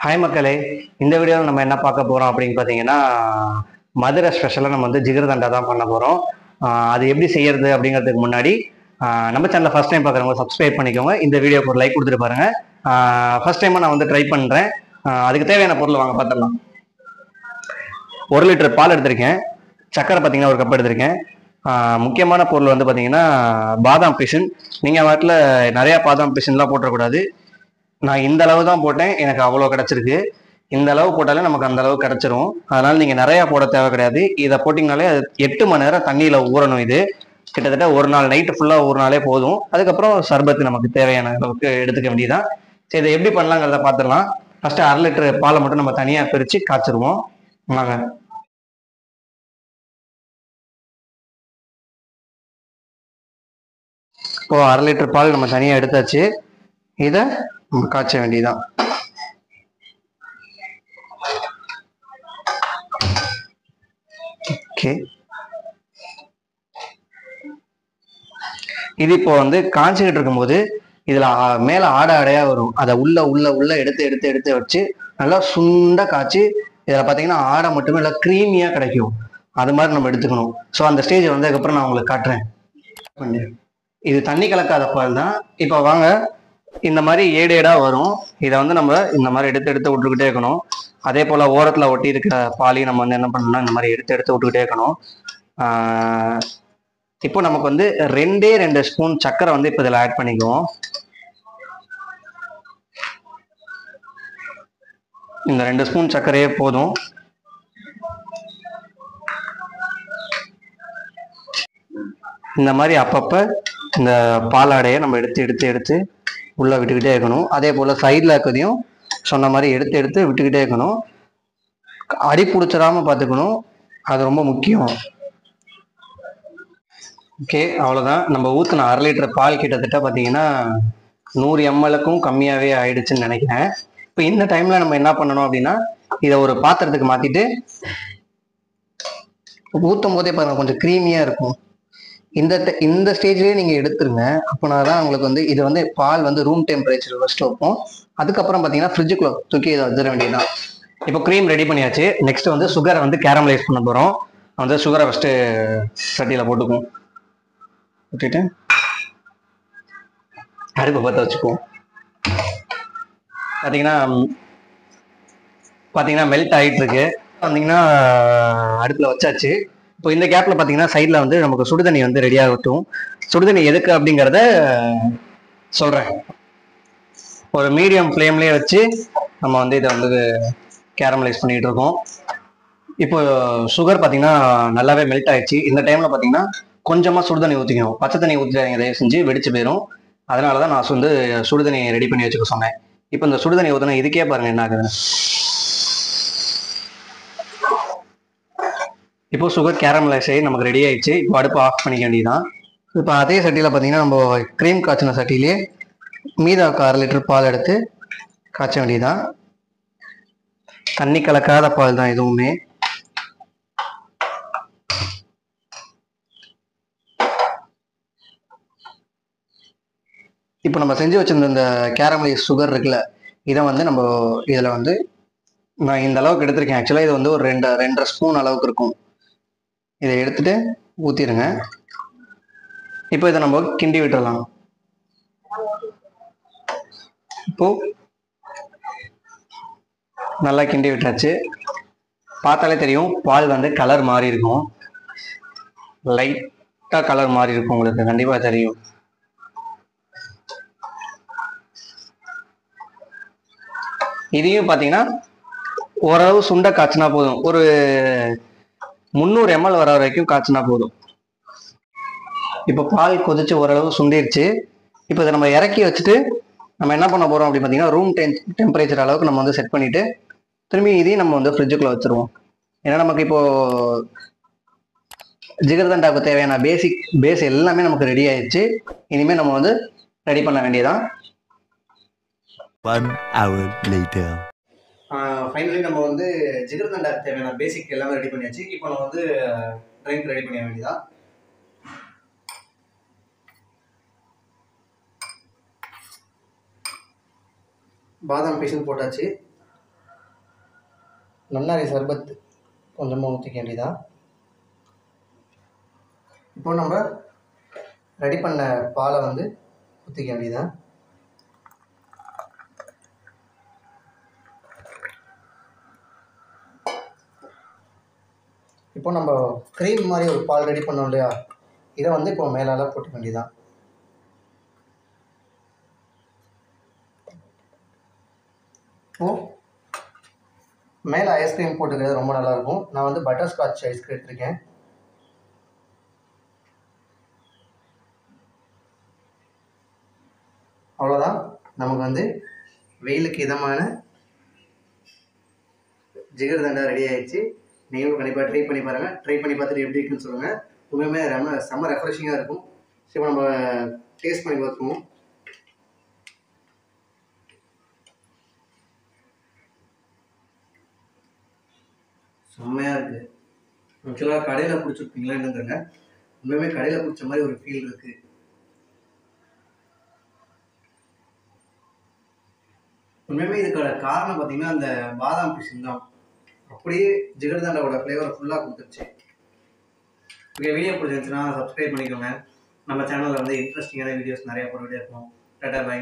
Hi மக்களே, இந்த வீடியோவில் நம்ம என்ன பார்க்க போகிறோம் அப்படின்னு பார்த்தீங்கன்னா, மதுரை ஸ்பெஷலாக நம்ம வந்து ஜிகர்தண்டா தான் பண்ண போகிறோம். அது எப்படி செய்யறது அப்படிங்கிறதுக்கு முன்னாடி நம்ம சேனலை ஃபஸ்ட் டைம் பார்க்குறவங்க சப்ஸ்கிரைப் பண்ணிக்கோங்க. இந்த வீடியோக்கு ஒரு லைக் கொடுத்துட்டு பாருங்கள். ஃபஸ்ட் டைமாக நான் வந்து ட்ரை பண்ணுறேன். அதுக்கு தேவையான பொருள் வாங்க பார்த்துடலாம். 1 லிட்டர் பால் எடுத்திருக்கேன். சக்கரை பார்த்தீங்கன்னா 1 கப் எடுத்திருக்கேன். முக்கியமான பொருள் வந்து பார்த்தீங்கன்னா பாதாம் பிசின். நீங்கள் வாட்டில் நிறையா பாதாம் பிசின்லாம் போட்டுறக்கூடாது. நான் இந்த அளவு தான் போட்டேன், எனக்கு அவ்வளோ கிடச்சிருக்கு. இந்த அளவு போட்டாலே நமக்கு அந்த அளவு கிடச்சிரும். அதனால் நீங்கள் நிறையா போட தேவை கிடையாது. இதை போட்டிங்கனாலே 8 மணி நேரம் தண்ணியில் ஊறணும். இது கிட்டத்தட்ட ஒரு நாள் நைட்டு ஃபுல்லாக ஊறினாலே போதும். அதுக்கப்புறம் சர்பத்து நமக்கு தேவையான அளவுக்கு எடுத்துக்க வேண்டியதான். சரி, இதை எப்படி பண்ணலாங்கிறத பார்த்துடலாம். ஃபஸ்ட்டு 1/2 லிட்டர் பாலை மட்டும் நம்ம தனியாக பிரித்து காய்ச்சிருவோம். வாங்க. இப்போ 1/2 லிட்டர் பால் நம்ம தனியாக எடுத்தாச்சு. இதை நம்ம காய்ச்ச வேண்டியதான். ஓகே, இது இப்போ வந்து காய்ச்சிக்கிட்டு இருக்கும்போது இதில் மேலே ஆடையாக வரும். அதை உள்ள உள்ள உள்ள எடுத்து எடுத்து எடுத்து வச்சு நல்லா சுண்டாக காய்ச்சி இதில் பார்த்தீங்கன்னா ஆடை மட்டுமே இல்லை க்ரீமியாக கிடைக்கும். அது மாதிரி நம்ம எடுத்துக்கணும். ஸோ அந்த ஸ்டேஜ் வந்ததுக்கப்புறம் நான் உங்களுக்கு காட்டுறேன். இது தண்ணி கலக்காத பால் தான். இப்போ வாங்க, இந்த மாதிரி ஏடாக வரும். இதை வந்து நம்ம இந்த மாதிரி எடுத்து எடுத்து விட்டுக்கிட்டே இருக்கணும். அதே போல் ஓரத்தில் ஒட்டி இருக்கிற பாலையும் நம்ம வந்து என்ன பண்ணணும்னா இந்த மாதிரி எடுத்து எடுத்து விட்டுக்கிட்டே இருக்கணும். இப்போ நமக்கு வந்து 2 ஸ்பூன் சர்க்கரை வந்து இப்போ இதில் ஆட் பண்ணிக்குவோம். இந்த 2 ஸ்பூன் சர்க்கரையே போதும். இந்த மாதிரி அப்பப்போ இந்த பாலாடையை நம்ம எடுத்து எடுத்து எடுத்து உள்ளே விட்டுக்கிட்டே இருக்கணும். அதே போல் சைடில் இருக்கிறதையும் சொன்ன மாதிரி எடுத்து எடுத்து விட்டுக்கிட்டே இருக்கணும். அடி பிடிச்சிடாமல் பார்த்துக்கணும், அது ரொம்ப முக்கியம். ஓகே, அவ்வளோதான். நம்ம ஊற்றின 1/2 லிட்டர் பால் கிட்டத்தட்ட பார்த்தீங்கன்னா 100 ml-க்கும் கம்மியாகவே ஆயிடுச்சுன்னு நினைக்கிறேன். இப்போ இந்த டைமில் நம்ம என்ன பண்ணணும் அப்படின்னா, இதை ஒரு பாத்திரத்துக்கு மாற்றிட்டு ஊற்றும் போதே பாருங்கள் கொஞ்சம் க்ரீமியாக இருக்கும். இந்த ஸ்டேஜ்லேயே நீங்கள் எடுத்துருங்க. அப்போனா தான் உங்களுக்கு வந்து இது வந்து பால் வந்து ரூம் டெம்பரேச்சர் ஃபஸ்ட்டு வைப்போம். அதுக்கப்புறம் பார்த்தீங்கன்னா ஃப்ரிட்ஜுக்குள்ளே தூக்கி இதை வச்சிட வேண்டியதுதான். இப்போ க்ரீம் ரெடி பண்ணியாச்சு. நெக்ஸ்ட் வந்து சுகரை வந்து கேரமலைஸ் பண்ண போகிறோம். வந்து சுகரை ஃபஸ்ட்டு சட்டியில் போட்டுக்குவோம். விட்டுட்டு அடுப்பை பற்ற வச்சுக்குவோம். பார்த்தீங்கன்னா மெல்ட் ஆகிட்டு இருக்கு. பார்த்தீங்கன்னா அடுப்பில் வச்சாச்சு. இப்போ இந்த கேப்பில் பார்த்தீங்கன்னா சைடில் வந்து நமக்கு சுடுதண்ணி வந்து ரெடியாகட்டும். சுடுதண்ணி எதுக்கு அப்படிங்கிறத சொல்கிறேன். ஒரு மீடியம் ஃப்ளேம்லேயே வச்சு நம்ம வந்து இதை வந்து கேரமலைஸ் பண்ணிகிட்டு இருக்கோம். இப்போ சுகர் பார்த்தீங்கன்னா நல்லாவே மெல்ட் ஆயிடுச்சு. இந்த டைமில் பார்த்தீங்கன்னா கொஞ்சமாக சுடுதண்ணி ஊற்றிக்கணும். பச்சை தண்ணி ஊற்றிடாதீங்க, தயவு செஞ்சு வெடிச்சு போயிடும். அதனால தான் நான் வந்து சுடுதண்ணி ரெடி பண்ணி வச்சுக்க சொன்னேன். இப்போ இந்த சுடுதண்ணி ஊற்றினா இதுக்கே பாருங்கள் என்ன ஆகுதுன்னு. இப்போ சுகர் கேரமலைஸ் ஆகி நமக்கு ரெடி ஆயிடுச்சு. இப்போ அடுப்பு ஆஃப் பண்ணிக்க வேண்டியதான். இப்போ அதே சட்டியில் பார்த்தீங்கன்னா நம்ம க்ரீம் காய்ச்சின சட்டியிலே மீதம் 1/2 லிட்டர் பால் எடுத்து காய்ச்ச வேண்டியதான். தண்ணி கலக்காத பால் தான் எதுவுமே. இப்போ நம்ம செஞ்சு வச்சிருந்த இந்த கேரமலைஸ் சுகர் இருக்குல்ல, இதை வந்து நம்ம இதில் வந்து நான் இந்த அளவுக்கு எடுத்திருக்கேன். ஆக்சுவலாக இது வந்து ஒரு 2.5 ஸ்பூன் அளவுக்கு இருக்கும். இதை எடுத்துட்டு ஊற்றிடுங்க. இப்போ இதை நம்ம கிண்டி விட்டுடலாம். இப்போ நல்லா கிண்டி விட்டாச்சு. பார்த்தாலே தெரியும் பால் வந்து கலர் மாறி இருக்கும். லைட்டாக கலர் மாறி இருக்கும், உங்களுக்கு கண்டிப்பாக தெரியும். இதையும் பார்த்தீங்கன்னா ஓரளவு சுண்ட காய்ச்சினா போதும். ஒரு 300 ml வர வரைக்கும் காய்ச்சினா போதும். இப்போ பால் கொதிச்சு ஓரளவு சுண்டிருச்சு. இப்போ இதை நம்ம இறக்கி வச்சுட்டு நம்ம என்ன பண்ண போகிறோம் அப்படின்னு பார்த்தீங்கன்னா ரூம் டெம்பரேச்சர் அளவுக்கு நம்ம வந்து செட் பண்ணிவிட்டு திரும்பி இதையும் நம்ம வந்து ஃப்ரிட்ஜுக்குள்ளே வச்சுருவோம். ஏன்னா நமக்கு இப்போது ஜிகர்தண்டாவுக்கு தேவையான பேஸ் எல்லாமே நமக்கு ரெடி ஆயிடுச்சு. இனிமேல் நம்ம வந்து ரெடி பண்ண வேண்டியதான். 1 hour later. ஃபைனலி நம்ம வந்து ஜிகர்தண்டாவுக்கு தேவையான பேசிக் எல்லாமே ரெடி பண்ணியாச்சு. இப்போ நம்ம வந்து ட்ரிங்க் ரெடி பண்ண வேண்டியதான். பாதாம் பீசன் போட்டாச்சு. நன்னாரி சர்பத் கொஞ்சமாக ஊற்றிக்க வேண்டியதான். இப்போ நம்ம ரெடி பண்ண பாலை வந்து ஊற்றிக்க வேண்டியதான். இப்போ நம்ம க்ரீம் மாதிரி ஒரு பால் ரெடி பண்ணோம் இல்லையா, இதை வந்து இப்போ மேலால் போட்டுக்க வேண்டியதான். இப்போது மேலே ஐஸ்கிரீம் போட்டுக்கிறது ரொம்ப நல்லாயிருக்கும். நான் வந்து பட்டர் ஸ்காட்ச் ஐஸ்கிரீம் எடுத்திருக்கேன். அவ்வளோதான், நமக்கு வந்து வெயிலுக்கு இதமான ஜிகர்தண்டா ரெடி ஆகிடுச்சு. நீங்களும் கண்டிப்பாக ட்ரை பண்ணி பாருங்கள். ட்ரை பண்ணி பார்த்துட்டு எப்படி இருக்குன்னு சொல்லுங்கள். உண்மையுமே செம்ம ரெஃப்ரெஷிங்காக இருக்கும். சரி, இப்போ நம்ம டேஸ்ட் பண்ணி பார்த்துக்குவோம். செம்மையாக இருக்குது. ஆக்சுவலாக கடையில் பிடிச்சிருப்பீங்களா என்னங்க, உண்மையுமே கடையில் பிடிச்ச மாதிரி ஒரு ஃபீல் இருக்குது. உண்மையுமே இதுக்கான காரணம் பார்த்தீங்கன்னா அந்த பாதாம் பிசின் தான். அப்படியே ஜிகர்தண்டாவோட ஃப்ளேவரை ஃபுல்லாக கொடுத்துருச்சு. ஓகே, வீடியோ பிடிச்சிருந்துச்சுன்னா சப்ஸ்கிரைப் பண்ணிக்கோங்க. நம்ம சேனலில் வந்து இன்ட்ரெஸ்டிங்கான வீடியோஸ் நிறையா போட்டுகிட்டே இருப்போம். டாடா, பை.